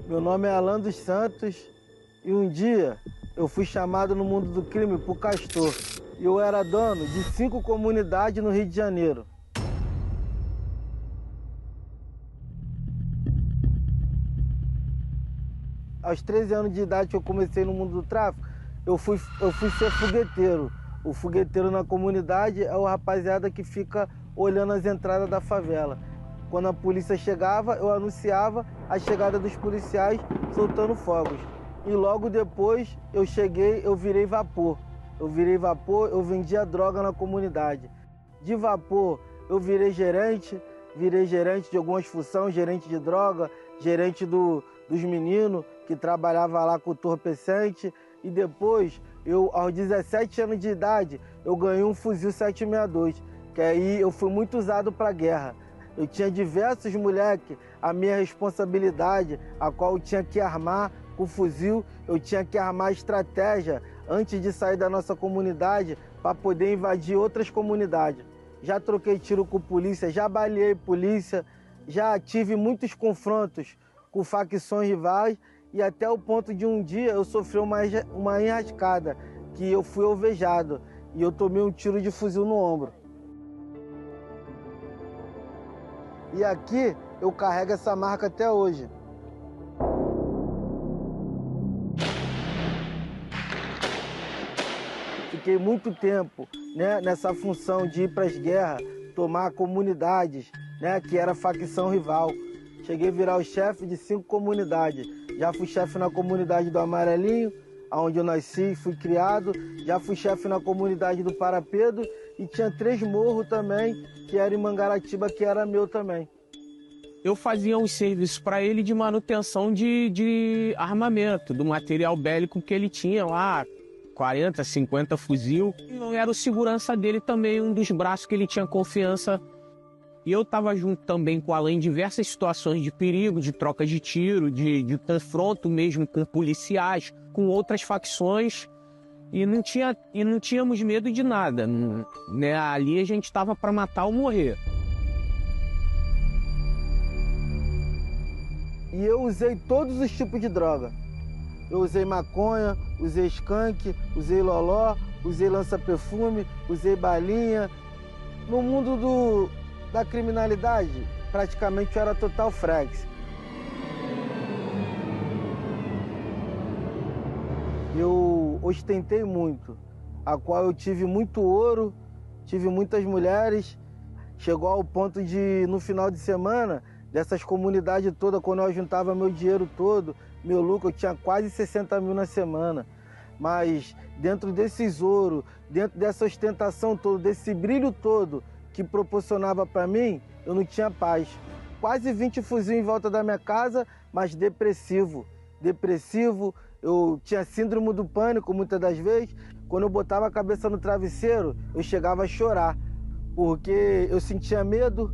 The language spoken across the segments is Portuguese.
Meu nome é Alan dos Santos e um dia eu fui chamado no mundo do crime por Castor. Eu era dono de 5 comunidades no Rio de Janeiro. Aos 13 anos de idade que eu comecei no mundo do tráfico, eu fui ser fogueteiro. O fogueteiro na comunidade é o rapaziada que fica olhando as entradas da favela. Quando a polícia chegava, eu anunciava a chegada dos policiais soltando fogos. E logo depois eu virei vapor. Eu vendia droga na comunidade. De vapor, eu virei gerente de algumas funções, gerente de droga, gerente dos meninos que trabalhava lá com o entorpecente. E depois, aos 17 anos de idade, eu ganhei um fuzil 762, que aí eu fui muito usado para guerra. Eu tinha diversos moleques, a minha responsabilidade, a qual eu tinha que armar com o fuzil, eu tinha que armar estratégia antes de sair da nossa comunidade para poder invadir outras comunidades. Já troquei tiro com polícia, já baleei polícia, já tive muitos confrontos com facções rivais e até o ponto de um dia eu sofri uma enrascada, que eu fui alvejado e eu tomei um tiro de fuzil no ombro. E aqui eu carrego essa marca até hoje. Fiquei muito tempo, né, nessa função de ir para as guerras, tomar comunidades, né, que era facção rival. Cheguei a virar o chefe de 5 comunidades. Já fui chefe na comunidade do Amarelinho, onde eu nasci e fui criado. Já fui chefe na comunidade do Parapedo e tinha 3 morros também, que era em Mangaratiba, que era meu também. Eu fazia um serviço para ele de manutenção de armamento, do material bélico que ele tinha lá, 40, 50 fuzil. Eu era o segurança dele também, um dos braços que ele tinha confiança. E eu estava junto também com Alan em diversas situações de perigo, de troca de tiro, de confronto mesmo com policiais, com outras facções. E não tínhamos medo de nada, né? Ali a gente estava para matar ou morrer. E eu usei todos os tipos de droga. Eu usei maconha, usei skunk, usei loló, usei lança-perfume, usei balinha. No mundo da criminalidade, praticamente eu era total frex. Eu ostentei muito, a qual eu tive muito ouro, tive muitas mulheres. Chegou ao ponto de, no final de semana, dessas comunidades todas, quando eu juntava meu dinheiro todo, meu lucro, eu tinha quase 60 mil na semana. Mas dentro desses ouro, dentro dessa ostentação toda, desse brilho todo que proporcionava para mim, eu não tinha paz. Quase 20 fuzis em volta da minha casa, mas depressivo. Eu tinha síndrome do pânico muitas das vezes. Quando eu botava a cabeça no travesseiro, eu chegava a chorar, porque eu sentia medo,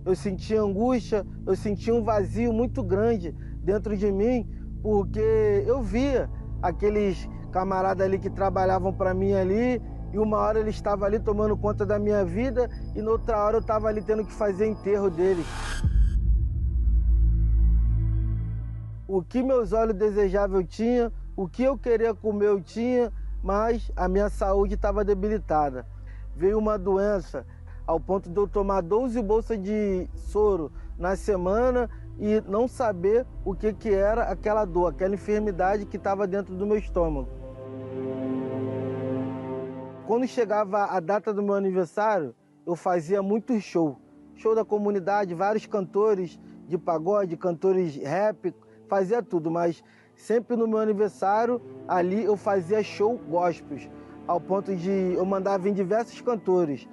eu sentia angústia, eu sentia um vazio muito grande dentro de mim, porque eu via aqueles camaradas ali que trabalhavam para mim ali, e uma hora eles estavam ali tomando conta da minha vida, e na outra hora eu estava ali tendo que fazer enterro deles. O que meus olhos desejavam eu tinha, o que eu queria comer eu tinha, mas a minha saúde estava debilitada. Veio uma doença ao ponto de eu tomar 12 bolsas de soro na semana e não saber o que era aquela dor, aquela enfermidade que estava dentro do meu estômago. Quando chegava a data do meu aniversário, eu fazia muito show. Show da comunidade, vários cantores de pagode, cantores rap, fazia tudo, mas sempre no meu aniversário, ali eu fazia show gospels, ao ponto de eu mandar vir diversos cantores,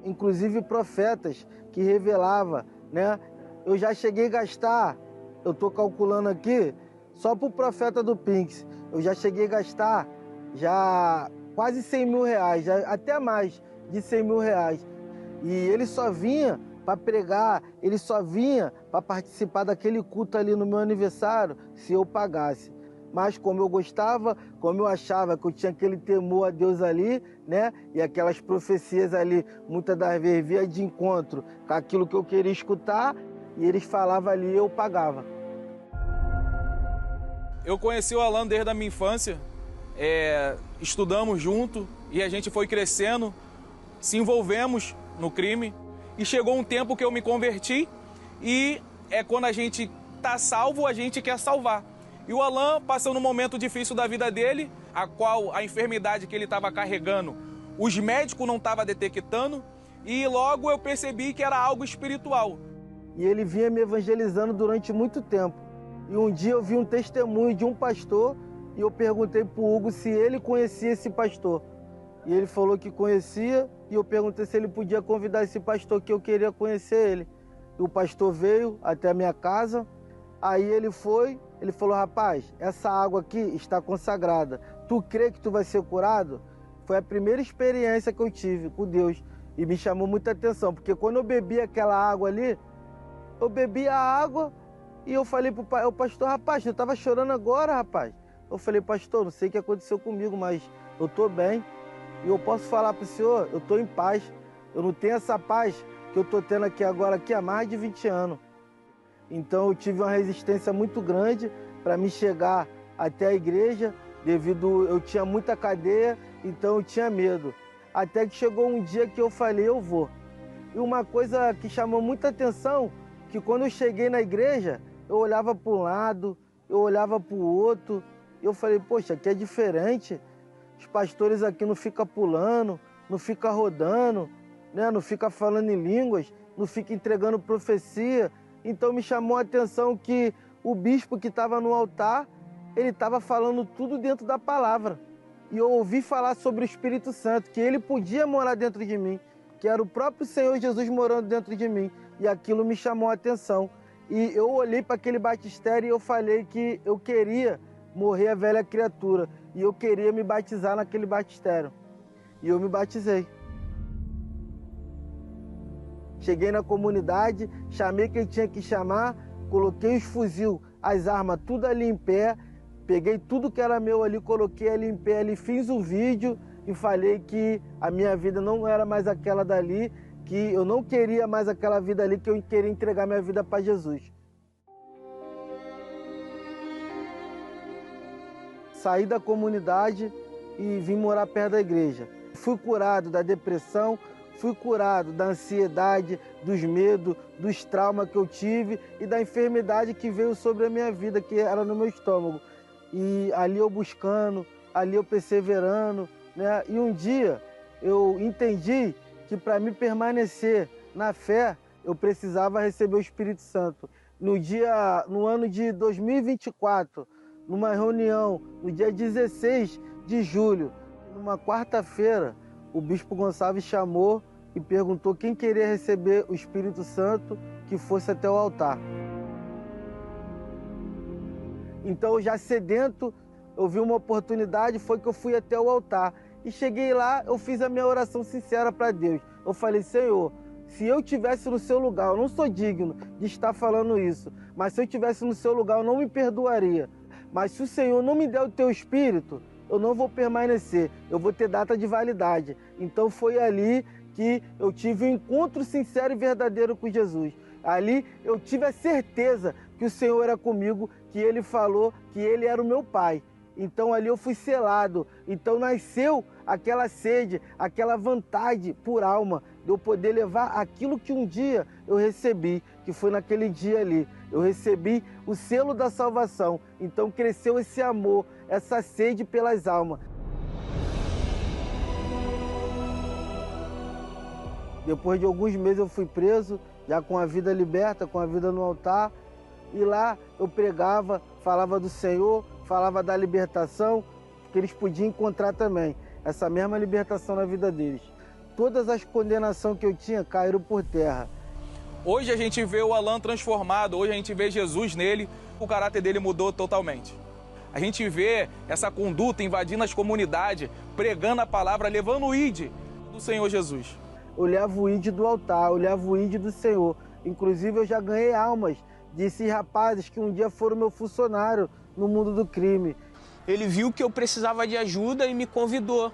inclusive profetas que revelava, né? Eu já cheguei a gastar, eu tô calculando aqui, só pro profeta do Pinks, eu já cheguei a gastar quase 100 mil reais, até mais de 100 mil reais. E ele só vinha para pregar, ele só vinha para participar daquele culto ali no meu aniversário se eu pagasse. Mas como eu gostava, como eu achava que eu tinha aquele temor a Deus ali, né? E aquelas profecias ali, muitas das vezes via de encontro com aquilo que eu queria escutar, e eles falavam ali e eu pagava. Eu conheci o Alan desde a minha infância, estudamos junto e a gente foi crescendo, se envolvemos no crime e chegou um tempo que eu me converti e quando a gente está salvo, a gente quer salvar. E o Alan passou num momento difícil da vida dele, a qual a enfermidade que ele estava carregando, os médicos não estavam detectando e logo eu percebi que era algo espiritual. E ele vinha me evangelizando durante muito tempo. E um dia eu vi um testemunho de um pastor e eu perguntei para o Hugo se ele conhecia esse pastor. E ele falou que conhecia e eu perguntei se ele podia convidar esse pastor que eu queria conhecer ele. E o pastor veio até a minha casa, aí ele falou, rapaz, essa água aqui está consagrada. Tu crê que tu vai ser curado? Foi a primeira experiência que eu tive com Deus e me chamou muita atenção, porque quando eu bebi aquela água ali, eu bebi a água e eu falei pro pastor, rapaz, eu tava chorando agora, rapaz. Eu falei, pastor, não sei o que aconteceu comigo, mas eu tô bem. E eu posso falar pro senhor, eu tô em paz. Eu não tenho essa paz que eu tô tendo aqui agora, aqui há mais de 20 anos. Então eu tive uma resistência muito grande para me chegar até a igreja, devido eu tinha muita cadeia, então eu tinha medo. Até que chegou um dia que eu falei, eu vou. E uma coisa que chamou muita atenção, que quando eu cheguei na igreja, eu olhava para um lado, eu olhava para o outro, e eu falei, poxa, aqui é diferente. Os pastores aqui não ficam pulando, não ficam rodando, né? Não ficam falando em línguas, não ficam entregando profecia. Então me chamou a atenção que o bispo que estava no altar, ele estava falando tudo dentro da palavra. E eu ouvi falar sobre o Espírito Santo, que ele podia morar dentro de mim, que era o próprio Senhor Jesus morando dentro de mim. E aquilo me chamou a atenção. E eu olhei para aquele batistério e eu falei que eu queria morrer a velha criatura. E eu queria me batizar naquele batistério. E eu me batizei. Cheguei na comunidade, chamei quem tinha que chamar, coloquei os fuzil, as armas, tudo ali em pé. Peguei tudo que era meu ali, coloquei ali em pé, ali, fiz um vídeo e falei que a minha vida não era mais aquela dali, que eu não queria mais aquela vida ali, que eu queria entregar minha vida para Jesus. Saí da comunidade e vim morar perto da igreja. Fui curado da depressão, fui curado da ansiedade, dos medos, dos traumas que eu tive e da enfermidade que veio sobre a minha vida, que era no meu estômago. E ali eu buscando, ali eu perseverando, né? E um dia eu entendi que para me permanecer na fé, eu precisava receber o Espírito Santo. No ano de 2024, numa reunião, no dia 16 de julho, numa quarta-feira, o Bispo Gonçalves chamou e perguntou quem queria receber o Espírito Santo que fosse até o altar. Então, já sedento, eu vi uma oportunidade, foi que eu fui até o altar. E cheguei lá, eu fiz a minha oração sincera para Deus. Eu falei, Senhor, se eu estivesse no seu lugar, eu não sou digno de estar falando isso, mas se eu estivesse no seu lugar, eu não me perdoaria. Mas se o Senhor não me der o teu Espírito, eu não vou permanecer, eu vou ter data de validade. Então foi ali que eu tive um encontro sincero e verdadeiro com Jesus. Ali eu tive a certeza que o Senhor era comigo, que Ele falou que Ele era o meu Pai. Então ali eu fui selado. Então nasceu aquela sede, aquela vontade por alma de eu poder levar aquilo que um dia eu recebi, que foi naquele dia ali. Eu recebi o selo da salvação. Então cresceu esse amor, essa sede pelas almas. Depois de alguns meses eu fui preso, já com a vida liberta, com a vida no altar. E lá eu pregava, falava do Senhor, falava da libertação, que eles podiam encontrar também essa mesma libertação na vida deles. Todas as condenações que eu tinha caíram por terra. Hoje a gente vê o Alan transformado, hoje a gente vê Jesus nele, o caráter dele mudou totalmente. A gente vê essa conduta invadindo as comunidades, pregando a palavra, levando o ID do Senhor Jesus. Eu levo o ID do altar, eu levo o ID do Senhor. Inclusive eu já ganhei almas desses rapazes que um dia foram meu funcionário no mundo do crime. Ele viu que eu precisava de ajuda e me convidou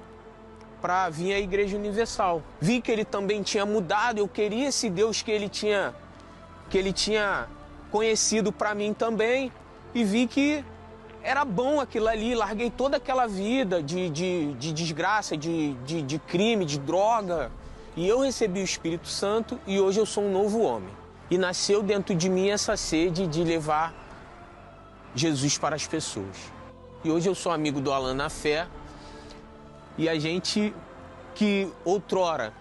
para vir à Igreja Universal. Vi que ele também tinha mudado, eu queria esse Deus que ele tinha conhecido para mim também, e vi que era bom aquilo ali, larguei toda aquela vida de desgraça, de crime, de droga. E eu recebi o Espírito Santo e hoje eu sou um novo homem. E nasceu dentro de mim essa sede de levar Jesus para as pessoas. E hoje eu sou amigo do Alan na fé. E a gente que outrora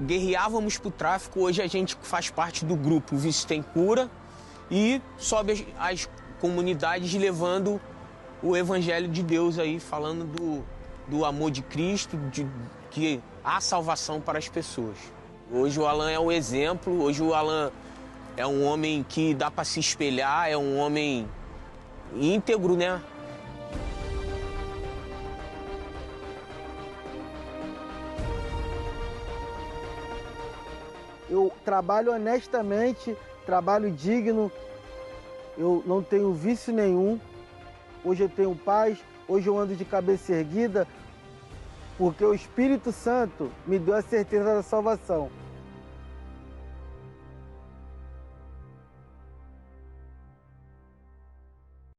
guerreávamos para o tráfico, hoje a gente faz parte do grupo Vício Tem Cura e sobe as comunidades levando o Evangelho de Deus aí, falando do amor de Cristo, que há salvação para as pessoas. Hoje o Alan é um exemplo, hoje o Alan é um homem que dá para se espelhar, é um homem íntegro, né? Eu trabalho honestamente, trabalho digno, eu não tenho vício nenhum. Hoje eu tenho paz, hoje eu ando de cabeça erguida, porque o Espírito Santo me deu a certeza da salvação.